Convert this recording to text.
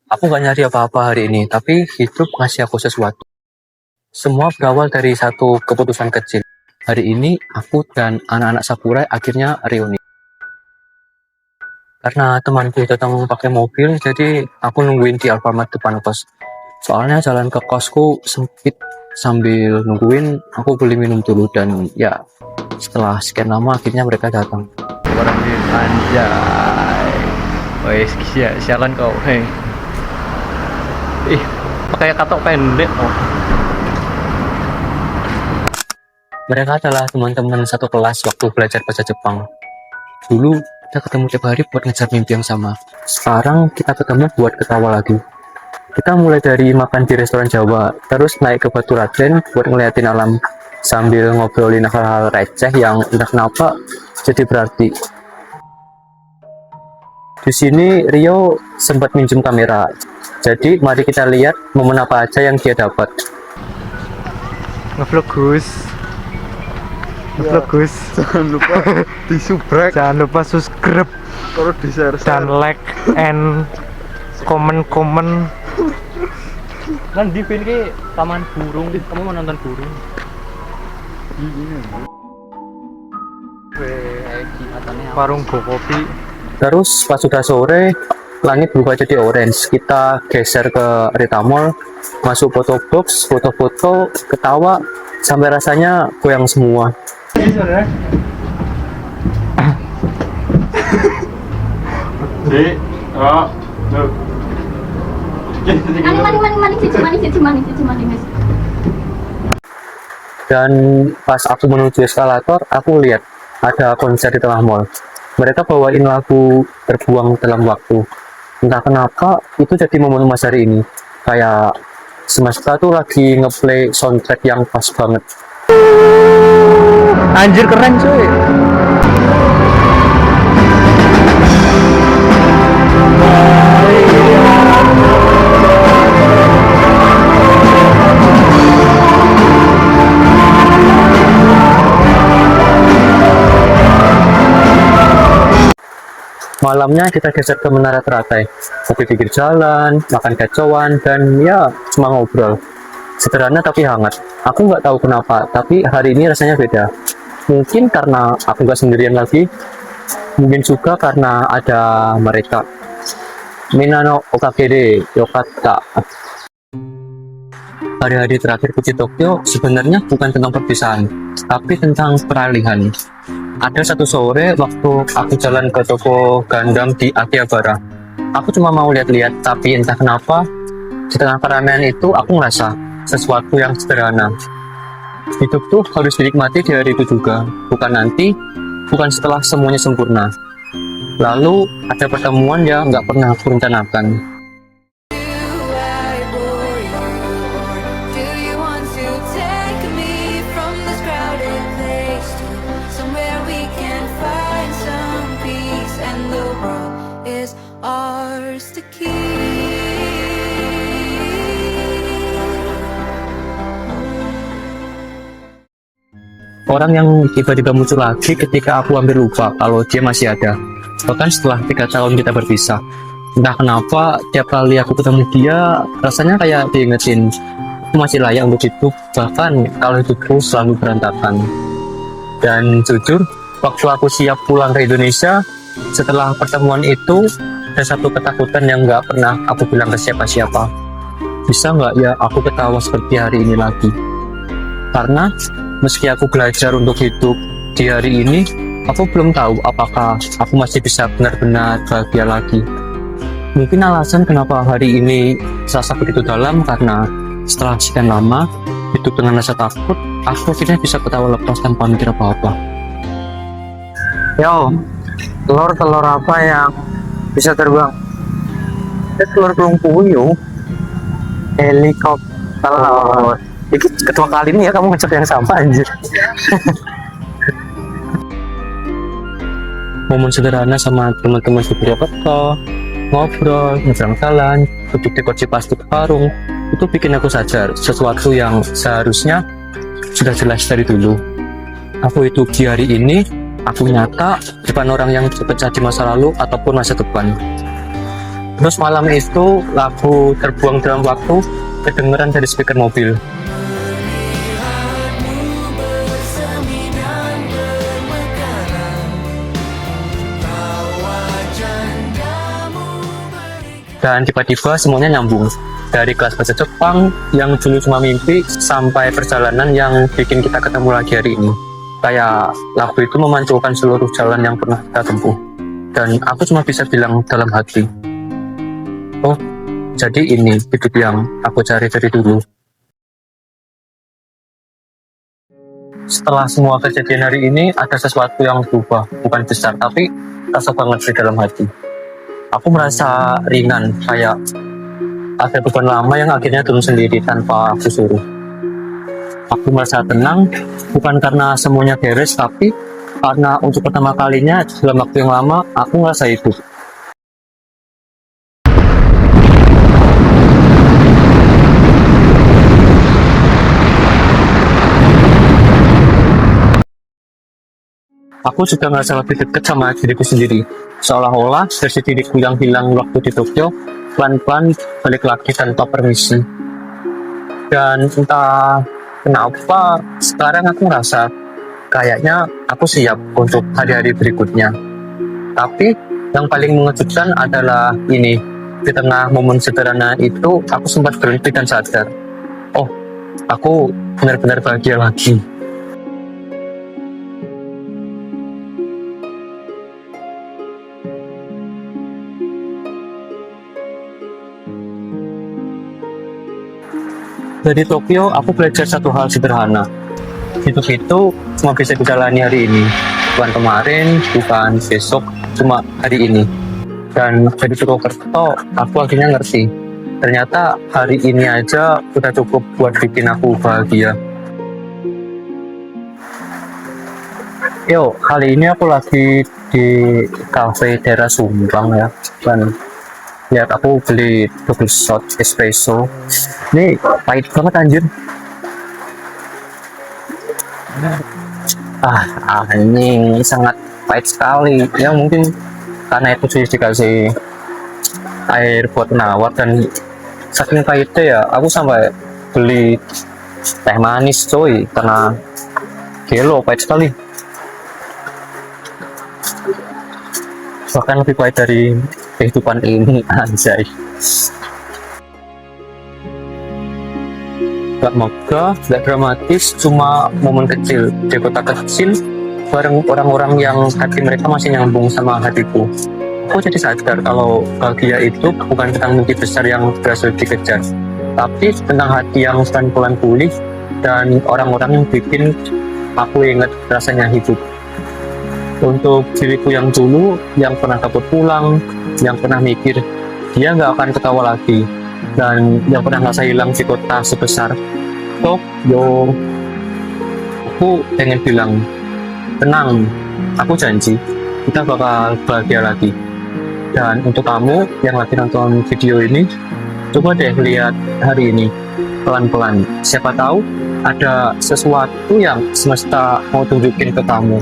Aku gak nyari apa-apa hari ini, tapi hidup ngasih aku sesuatu. Semua berawal dari satu keputusan kecil. Hari ini, aku dan anak-anak Sakurai akhirnya reuni. Karena temanku datang pakai mobil, jadi aku nungguin di Alfamart depan kos. Soalnya jalan ke kosku sempit. Sambil nungguin, aku beli minum dulu dan ya, setelah sekian lama akhirnya mereka datang. Orang di anjay. Wes sialan kau. Hei. Ih, pakai katok pendek. Oh. Mereka adalah teman-teman satu kelas waktu belajar bahasa Jepang. Dulu kita ketemu tiap hari buat ngejar mimpi yang sama. Sekarang kita ketemu buat ketawa lagi. Kita mulai dari makan di restoran Jawa, terus naik ke Batu Raden buat ngeliatin alam sambil ngobrolin hal-hal receh yang entah kenapa jadi berarti. Di sini Rio sempat minjem kamera, jadi mari kita lihat momen apa aja yang dia dapat. Ngevlog Gus. Ngevlog Gus. Jangan lupa di subrek, Jangan lupa subscribe terus di share dan like and komen. Kan di sini taman burung. Kamu mau nonton burung? Warung kopi. Terus pas sudah sore, langit berubah jadi orange. Kita geser ke Rita Mall, masuk foto box, foto-foto, ketawa, sampai rasanya goyang semua. Dan pas aku menuju eskalator, aku lihat ada konser di tengah mall. Mereka bawain lagu Terbuang Dalam Waktu. Entah kenapa, itu jadi momen emas hari ini. Kayak semesta tuh lagi ngeplay soundtrack yang pas banget. Anjir keren cuy. Malamnya kita geser ke Menara Teratai, kopi pinggir jalan, makan gacoan, dan ya cuma ngobrol. Sederhana tapi hangat. Aku nggak tahu kenapa, tapi hari ini rasanya beda. Mungkin karena aku nggak sendirian lagi, mungkin juga karena ada mereka. Minano Okagede Yokata. Hari-hari terakhir di Tokyo sebenarnya bukan tentang perpisahan, tapi tentang peralihan. Ada satu sore waktu aku jalan ke toko Gundam di Akihabara. Aku cuma mau lihat-lihat, tapi entah kenapa di tengah keramaian itu aku ngerasa sesuatu yang sederhana. Hidup tuh harus dinikmati di hari itu juga, bukan nanti, bukan setelah semuanya sempurna. Lalu ada pertemuan yang nggak pernah aku rencanakan. Orang yang tiba-tiba muncul lagi ketika aku hampir lupa kalau dia masih ada. Bahkan setelah 3 tahun kita berpisah. Entah kenapa, tiap kali aku ketemu dia, rasanya kayak diingetin aku masih layak untuk hidup, bahkan kalau hidupku selalu berantakan. Dan jujur, waktu aku siap pulang ke Indonesia, setelah pertemuan itu, ada satu ketakutan yang nggak pernah aku bilang ke siapa-siapa. Bisa nggak ya aku ketawa seperti hari ini lagi? Karena meski aku belajar untuk hidup di hari ini, aku belum tahu apakah aku masih bisa benar-benar bahagia lagi. Mungkin alasan kenapa hari ini terasa begitu dalam karena setelah sekian lama hidup dengan rasa takut, aku akhirnya bisa ketawa lepas tanpa mikir apa-apa. Yo, telur apa yang bisa terbang? Telur burung puyuh. Helikopter. Ini kedua kali ini ya kamu ngecek yang sama anjir. Momen sederhana sama teman-teman di Purwokerto, ngobrol, nyebrang jalan, duduk di kursi plastik warung, itu bikin aku sadar sesuatu yang seharusnya sudah jelas dari dulu. Aku hidup di hari ini, aku nyata, bukan orang yang terpecah di masa lalu ataupun masa depan. Terus malam itu lagu Terbuang Dalam Waktu kedengeran dari speaker mobil. Dan tiba-tiba semuanya nyambung, dari kelas bahasa Jepang yang dulu cuma mimpi sampai perjalanan yang bikin kita ketemu lagi hari ini. Kayak lagu itu memanculkan seluruh jalan yang pernah kita tempuh, dan aku cuma bisa bilang dalam hati, oh jadi ini hidup yang aku cari dari dulu. Setelah semua kejadian hari ini, ada sesuatu yang berubah, bukan besar tapi rasa banget di dalam hati. Aku merasa ringan, kayak ada beban lama yang akhirnya turun sendiri tanpa aku suruh. Aku merasa tenang, bukan karena semuanya beres, tapi karena untuk pertama kalinya dalam waktu yang lama, aku ngerasa hidup. Aku juga ngerasa lebih dekat sama diriku sendiri. Seolah-olah versi diriku yang hilang waktu di Tokyo pelan-pelan balik lagi tanpa permisi. Dan entah kenapa sekarang aku ngerasa kayaknya aku siap untuk hari-hari berikutnya. Tapi yang paling mengejutkan adalah ini, di tengah momen sederhana itu aku sempat berhenti dan sadar, oh aku benar-benar bahagia lagi. Dari Tokyo, aku belajar satu hal sederhana. Hidup itu cuma bisa dijalani hari ini, bukan kemarin, bukan besok, cuma hari ini. Dan dari Purwokerto, aku akhirnya ngerti, ternyata hari ini aja udah cukup buat bikin aku bahagia. Yo, kali ini aku lagi di cafe daerah Sumbang ya, dan lihat aku beli double shot espresso. Ini pahit banget anjir. Ini sangat pahit sekali. Ya mungkin karena itu sih dikasih air buat nawar, dan saking pahitnya ya aku sampai beli teh manis coy, karena gelo pahit sekali. Bahkan lebih pahit dari kehidupan ini, anjay. Gak megah, gak dramatis, cuma momen kecil di kota kecil bareng orang-orang yang hati mereka masih nyambung sama hatiku. Aku jadi sadar kalau bahagia itu bukan tentang mimpi besar yang berhasil dikejar, tapi tentang hati yang pelan-pelan pulih dan orang-orang yang bikin aku ingat rasanya hidup. Untuk diriku yang dulu, yang pernah takut pulang, yang pernah mikir dia nggak akan ketawa lagi, dan yang pernah ngerasa hilang di kota sebesar Tokyo, aku pengen bilang, tenang, aku janji kita bakal bahagia lagi. Dan untuk kamu yang lagi nonton video ini, coba deh lihat hari ini pelan-pelan, siapa tahu ada sesuatu yang semesta mau tunjukin ke kamu.